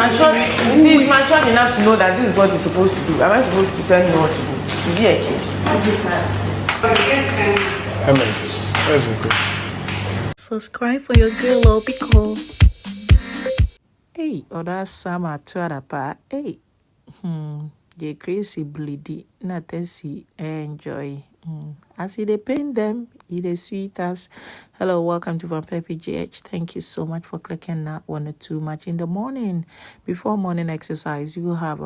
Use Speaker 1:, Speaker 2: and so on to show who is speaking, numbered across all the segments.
Speaker 1: he's mature enough to know that this is what he's supposed to do. Am I supposed to tell him what to do? Is he a kid?
Speaker 2: Subscribe for your girl, because. Hey, that's Sama Tuarapa. Hey, the crazy bleedy, not see enjoy. I see they paint them, it is sweet as. Hello, welcome to Vampire PGH. Thank you so much for clicking that one or two much in the morning. Before morning exercise, you have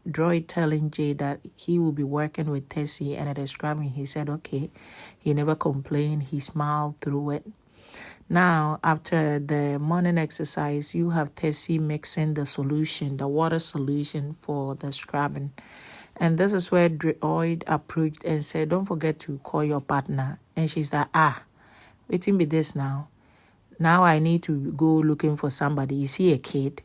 Speaker 2: Droid telling Jay that he will be working with Tessie, and describing, he said, okay, he never complained, he smiled through it. Now, after the morning exercise, you have Tessie mixing the solution, the water solution for the scrubbing. And this is where Droid approached and said, don't forget to call your partner. And she's like, waiting be this now. Now I need to go looking for somebody. Is he a kid?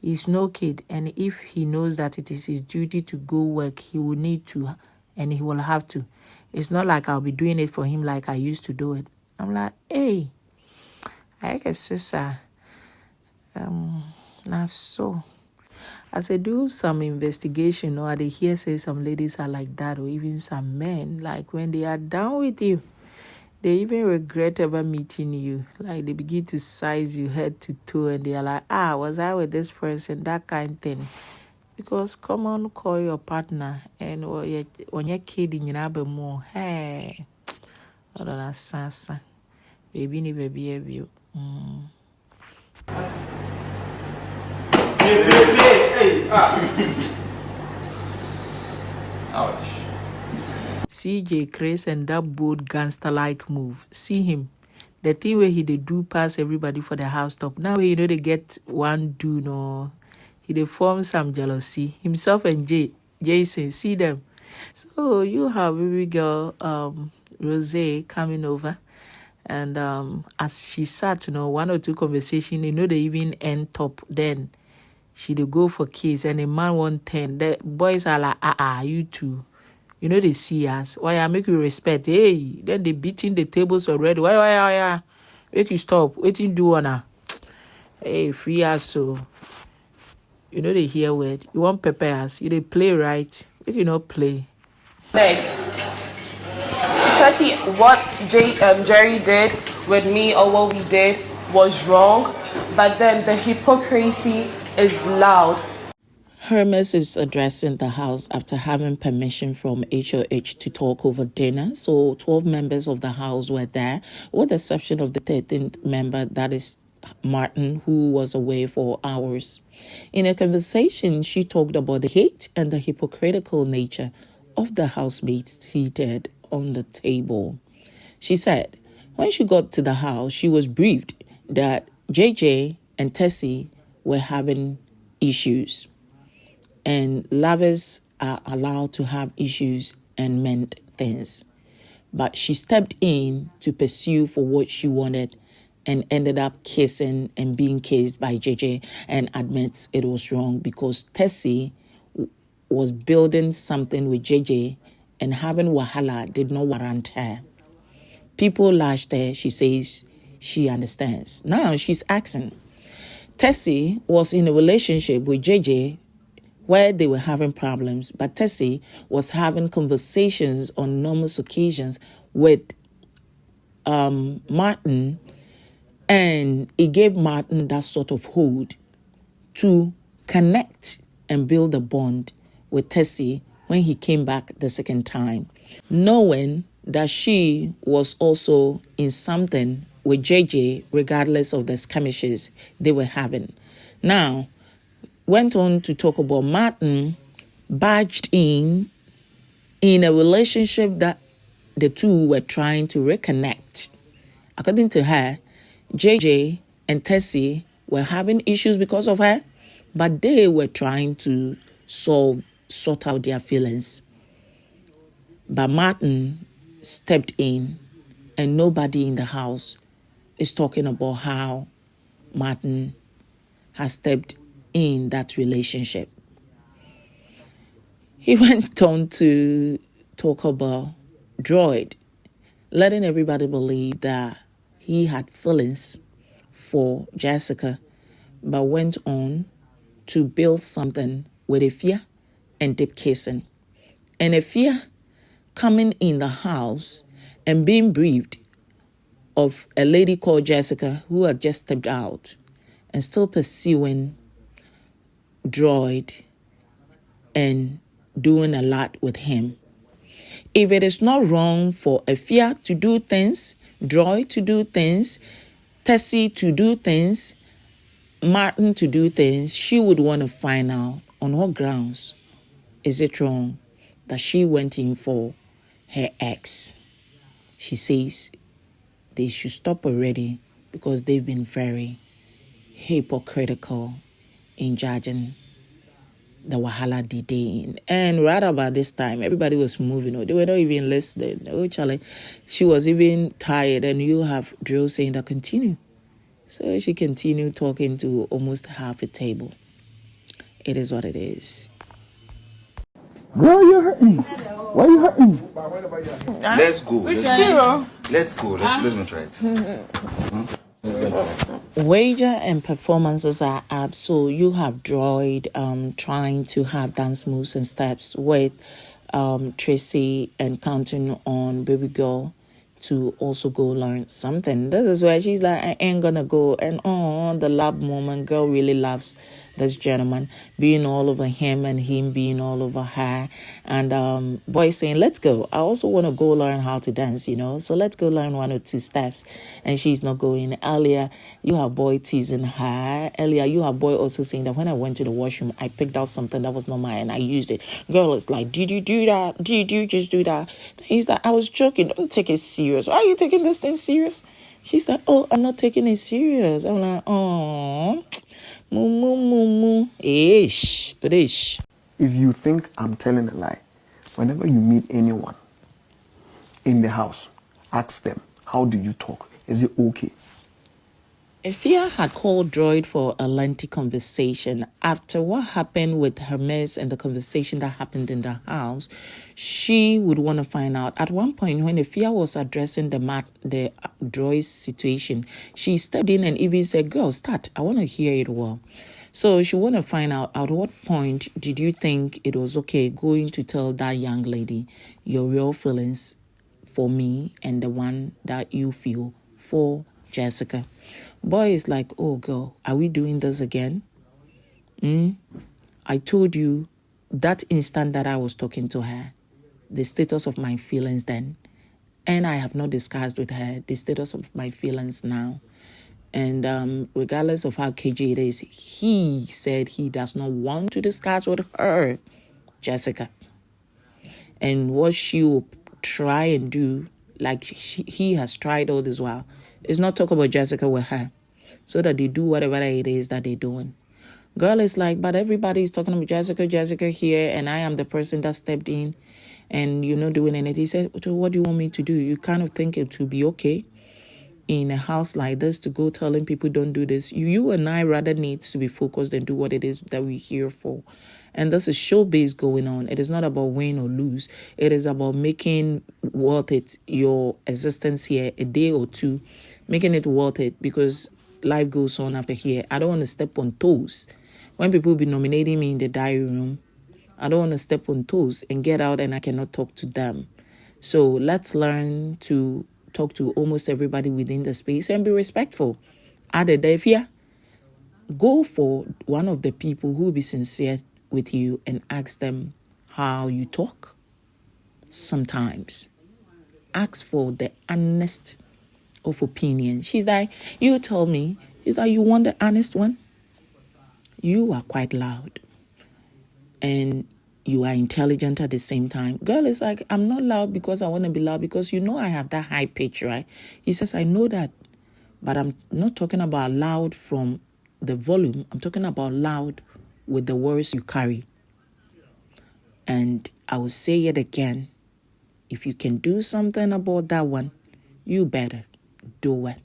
Speaker 2: He's no kid. And if he knows that it is his duty to go work, he will need to, and he will have to. It's not like I'll be doing it for him like I used to do it. I'm like, hey, I guess sister, not so. As I do some investigation, or I hear say some ladies are like that, or even some men, like when they are down with you, they even regret ever meeting you. Like they begin to size you head to toe, and they are like, was I with this person? That kind of thing. Because come on, call your partner, and when you're kidding, you be more, hey, I don't know, sasa, baby, ni baby, baby.
Speaker 3: Ouch.
Speaker 2: CJ Chris and that bold gangster-like move. See him. The thing where he did do pass everybody for the house top. Now they get one do no. He dey form some jealousy. Himself and Jason, see them. So you have baby girl Rose coming over. And as she sat, one or two conversations, they even end top then. She dey go for kiss, and the man want 10. The boys are like, you two. They see us. Why I make you respect? Hey, then they beating the tables already. Why? Make you stop. Waiting do wanna. Hey, free us so. They hear word. You want prepare us. You they play right. If you not play.
Speaker 1: Next. Tessie, what Jerry did with me, or what we did, was wrong. But then the hypocrisy is loud.
Speaker 2: Hermes is addressing the house after having permission from HOH to talk over dinner. So 12 members of the house were there, with the exception of the 13th member, that is Martin, who was away for hours. In a conversation, she talked about the hate and the hypocritical nature of the housemates seated on the table. She said when she got to the house, she was briefed that JJ and Tessie were having issues, and lovers are allowed to have issues and mend things. But she stepped in to pursue for what she wanted and ended up kissing and being kissed by JJ, and admits it was wrong because Tessie was building something with JJ, and having wahala did not warrant her. People lashed her. She says she understands. Now she's asking. Tessie was in a relationship with JJ where they were having problems, but Tessie was having conversations on numerous occasions with Martin, and it gave Martin that sort of hold to connect and build a bond with Tessie when he came back the second time, knowing that she was also in something with JJ regardless of the skirmishes they were having. Now, went on to talk about Martin barged in a relationship that the two were trying to reconnect. According to her, JJ and Tessie were having issues because of her, but they were trying to sort out their feelings. But Martin stepped in, and nobody in the house is talking about how Martin has stepped in that relationship. He went on to talk about Droid, letting everybody believe that he had feelings for Jessica, but went on to build something with Afia and deep kissing. And Afia coming in the house and being briefed of a lady called Jessica who had just stepped out and still pursuing Droiid and doing a lot with him. If it is not wrong for Afia to do things, Droiid to do things, Tessie to do things, Martin to do things, she would want to find out on what grounds is it wrong that she went in for her ex. She says they should stop already because they've been very hypocritical in judging the Wahala D-Day. And right about this time, everybody was moving on. They were not even listening. Oh, Charlie, she was even tired, and you have Drew saying that continue. So she continued talking to almost half a table. It is what it is.
Speaker 3: Girl, you're hurting. Why are you hurting?
Speaker 4: Let's go. Let's go. Let's not try it.
Speaker 2: Wager and performances are up. So you have Droiid trying to have dance moves and steps with Tracy and counting on baby girl to also go learn something. This is where she's like, I ain't gonna go. And the love moment, girl really loves this gentleman being all over him and him being all over her. And boy saying, let's go. I also want to go learn how to dance, so let's go learn 1 or 2 steps. And she's not going. Earlier, you have boy teasing her. Earlier, you have boy also saying that when I went to the washroom, I picked out something that was not mine and I used it. Girl is like, did you do that? Did you just do that? He's like, I was joking. Don't take it serious. Why are you taking this thing serious? She's like, oh, I'm not taking it serious. I'm like, oh, moo. Ish.
Speaker 3: If you think I'm telling a lie, whenever you meet anyone in the house, ask them, how do you talk? Is it okay?
Speaker 2: Afia had called Droiid for a lengthy conversation. After what happened with Hermes and the conversation that happened in the house, she would want to find out. At one point, when Afia was addressing the Droid's situation, she stepped in and even said, girl, start. I want to hear it well. So she want to find out, at what point did you think it was okay going to tell that young lady your real feelings for me and the one that you feel for Jessica? Boy is like, oh, girl, are we doing this again? I told you that instant that I was talking to her, the status of my feelings then, and I have not discussed with her the status of my feelings now. And regardless of how cagey it is, he said he does not want to discuss with her, Jessica. And what she will try and do, like he has tried all this while, is not talk about Jessica with her, so that they do whatever it is that they're doing. Girl is like, but everybody is talking about Jessica here, and I am the person that stepped in, and you're not doing anything. He said, so what do you want me to do? You kind of think it would be okay in a house like this to go telling people don't do this. You and I rather needs to be focused and do what it is that we're here for. And this is showbiz going on. It is not about win or lose. It is about making worth it your existence here a day or two, making it worth it, because life goes on after here. I don't want to step on toes. When people be nominating me in the diary room, I don't want to step on toes and get out and I cannot talk to them. So let's learn to talk to almost everybody within the space and be respectful. Adedefia, go for one of the people who will be sincere with you and ask them how you talk. Sometimes ask for the honest of opinion. She's like, you tell me. She's like, you want the honest one? You are quite loud. And you are intelligent at the same time. Girl is like, I'm not loud because I want to be loud, because I have that high pitch, right? He says, I know that, but I'm not talking about loud from the volume. I'm talking about loud with the words you carry. And I will say it again. If you can do something about that one, you better do it.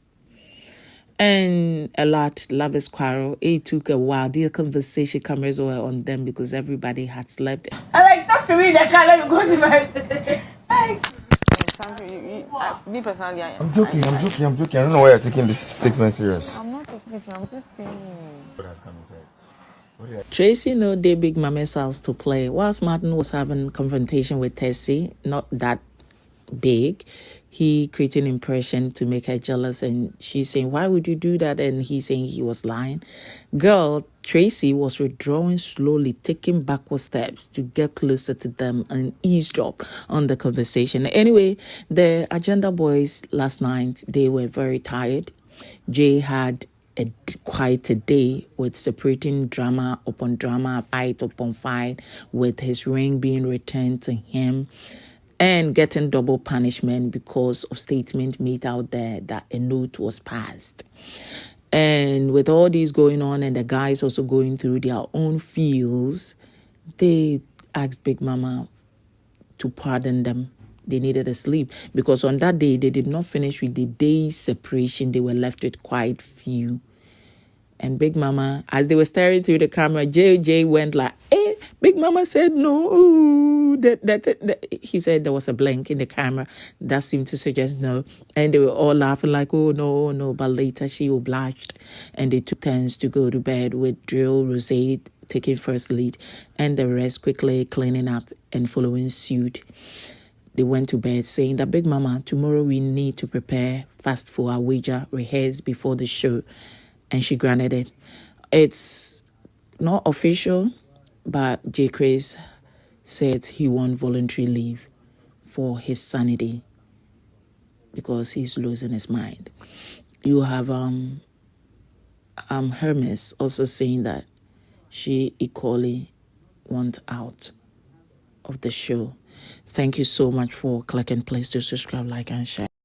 Speaker 2: And a lot, lovers quarrel. It took a while. The conversation cameras were on them because everybody had slept.
Speaker 5: I like, talk to me in the car, let me go to my...
Speaker 4: Me personally, I'm joking. I don't know why you're taking this statement serious.
Speaker 5: I'm not taking Yes, ma'am, just saying.
Speaker 4: What has come inside?
Speaker 2: Tracy know they Big Mama's house to play. Whilst Martin was having confrontation with Tessie, not that big, he created an impression to make her jealous, and she's saying, why would you do that? And he's saying he was lying. Girl, Tracy was withdrawing slowly, taking backward steps to get closer to them and eavesdrop on the conversation. Anyway, the agenda boys last night, they were very tired. Jay had quite a day with separating drama upon drama, fight upon fight, with his ring being returned to him and getting double punishment because of statement made out there that a note was passed. And with all these going on and the guys also going through their own feels, they asked Big Mama to pardon them. They needed a sleep because on that day, they did not finish with the day's separation. They were left with quite few. And Big Mama, as they were staring through the camera, JJ went like, Big Mama said no. He said there was a blank in the camera that seemed to suggest no. And they were all laughing like, oh, no. But later she obliged. And they took turns to go to bed with Drill, Rose taking first lead, and the rest quickly cleaning up and following suit. They went to bed saying that, Big Mama, tomorrow we need to prepare fast for our wager, rehearse before the show. And she granted it. It's not official, but J. Chris said he won voluntary leave for his sanity because he's losing his mind. You have Hermes also saying that she equally wants out of the show. Thank you so much for clicking. Please do subscribe, like, and share.